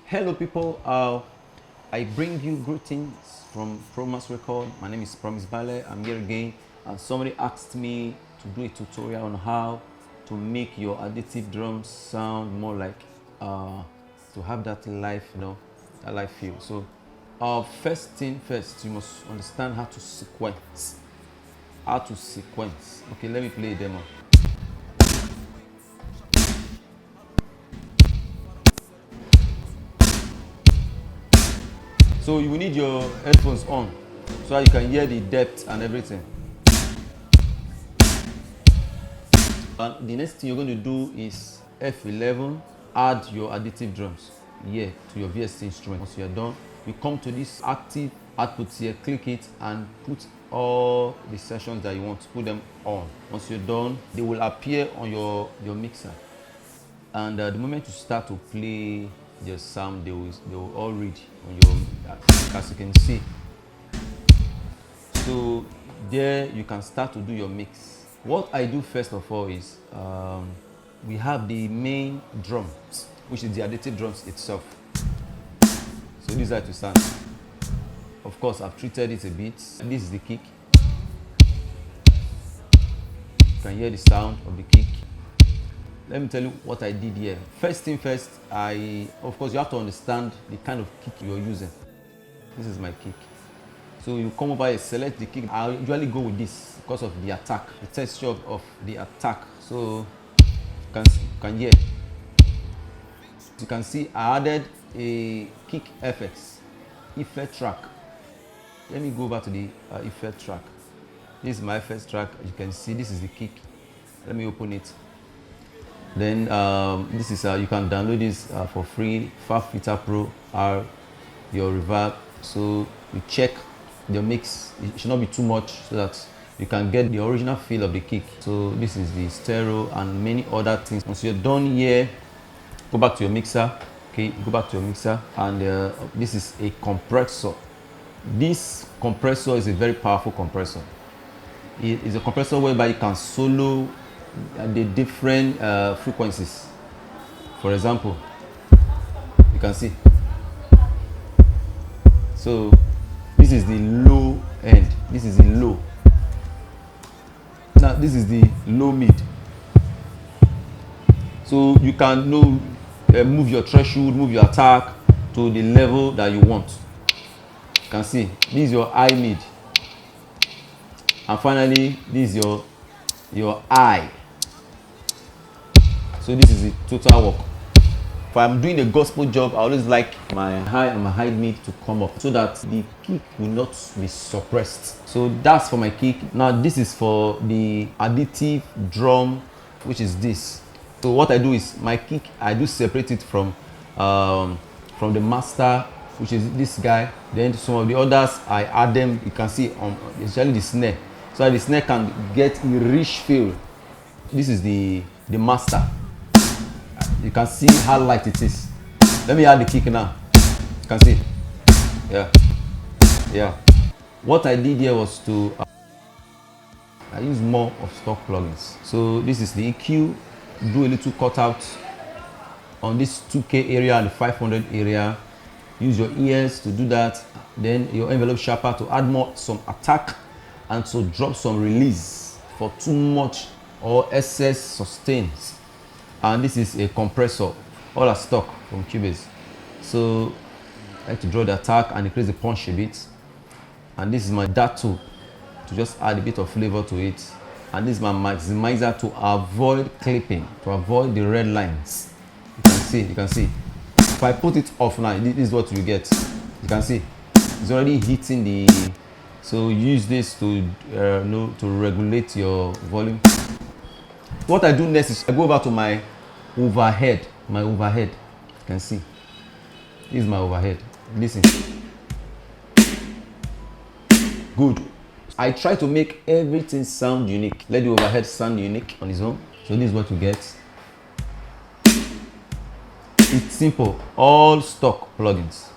Hello people, I bring you greetings from Promas Record. My name is Promise Ballet. I'm here again, and somebody asked me to do a tutorial on how to make your addictive drums sound more like to have that live, that live feel. So first thing first, you must understand how to sequence. Okay, let me play a demo. So you will need your headphones on so that you can hear the depth and everything. And the next thing you're going to do is F11, add your addictive drums here to your VST instrument. Once you're done, you come to this active output here, click it and put all the sessions that you want to put them on. Once you're done, they will appear on your mixer. And the moment you start to play the sound, they will all read on your, as you can see. So there you can start to do your mix. What I do first of all is we have the main drums, which is the addictive drums itself. So this is how to sound. Of course, I've treated it a bit. This is the kick. You can hear the sound of the kick. Let me tell you what I did here. First thing first, of course you have to understand the kind of kick you're using. This is my kick. So you come over here, select the kick. I usually go with this because of the attack, the texture of the attack. So you can hear. You can see I added a kick effect track. Let me go back to the effect track. This is my effect track. You can see this is the kick. Let me open it. Then this is you can download this for free. FabFilter Pro are your reverb. So you check the mix. It should not be too much so that you can get the original feel of the kick. So this is the stereo and many other things. Once you're done here, go back to your mixer. Okay, go back to your mixer, and this is a compressor. This compressor is a very powerful compressor. It is a compressor whereby you can solo the different frequencies. For example, you can see. So this is the low end. This is the low. Now this is the low mid. So you can move your threshold, move your attack to the level that you want. You can see this is your high mid, and finally this is your high. So this is the total work. If I'm doing a gospel job, I always like my high and my high mid to come up so that the kick will not be suppressed. So that's for my kick. Now this is for the addictive drum, which is this. So what I do is my kick, I do separate it from the master, which is this guy. Then some of the others, I add them. You can see especially the snare, so that the snare can get a rich feel. This is the master. You can see how light it is. Let me add the kick now. You can see. Yeah. What I did here was I use more of stock plugins. So this is the EQ. Do a little cutout on this 2K area and the 500 area. Use your ears to do that. Then your envelope sharper to add some attack and to drop some release for too much or excess sustains. And this is a compressor, all are stock from Cubase. So I like to draw the attack and increase the punch a bit. And this is my dart tool to just add a bit of flavor to it. And this is my maximizer to avoid clipping, to avoid the red lines. You can see. If I put it off now, this is what you get. You can see it's already hitting the. So use this to regulate your volume. What I do next is I go over to my overhead. You can see this is my overhead. Listen. Good. I try to make everything sound unique. Let the overhead sound unique on its own. So this is what you get. It's simple. All stock plugins.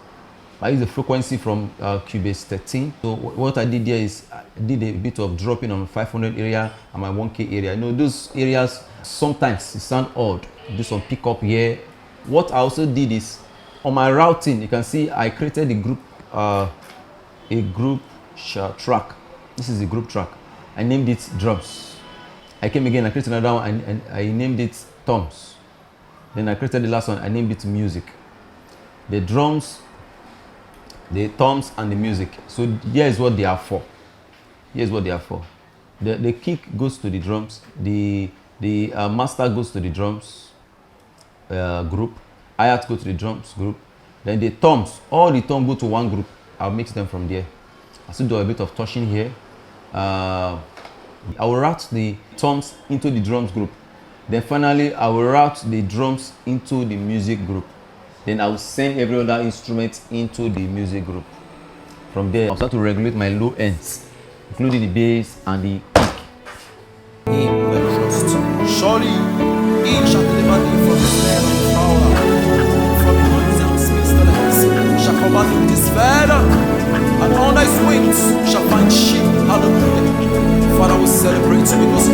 I use the frequency from Cubase 13. So what I did here is I did a bit of dropping on 500 area and my 1K area. Those areas sometimes it sound odd. Do some pickup here. What I also did is on my routing, you can see I created a group track. This is a group track. I named it drums. I came again, I created another one, and I named it toms. Then I created the last one, I named it music. The drums, the toms, and the music. So here's what they are for. Here's what they are for. The kick goes to the drums. The master goes to the drums group. Hi-hat go to the drums group. Then the toms, all the toms go to one group. I'll mix them from there. I still do a bit of touching here. I will route the toms into the drums group. Then finally, I will route the drums into the music group. Then I will send every other instrument into the music group. From there, I'll start to regulate my low ends, including the bass and the kick. Him we trust. Surely he shall deliver thee from the snare of the fowler, from the noisome pestilence shall cover thee with his feather, and on thy wings shall find sheep. Hallelujah. Father, we celebrate you because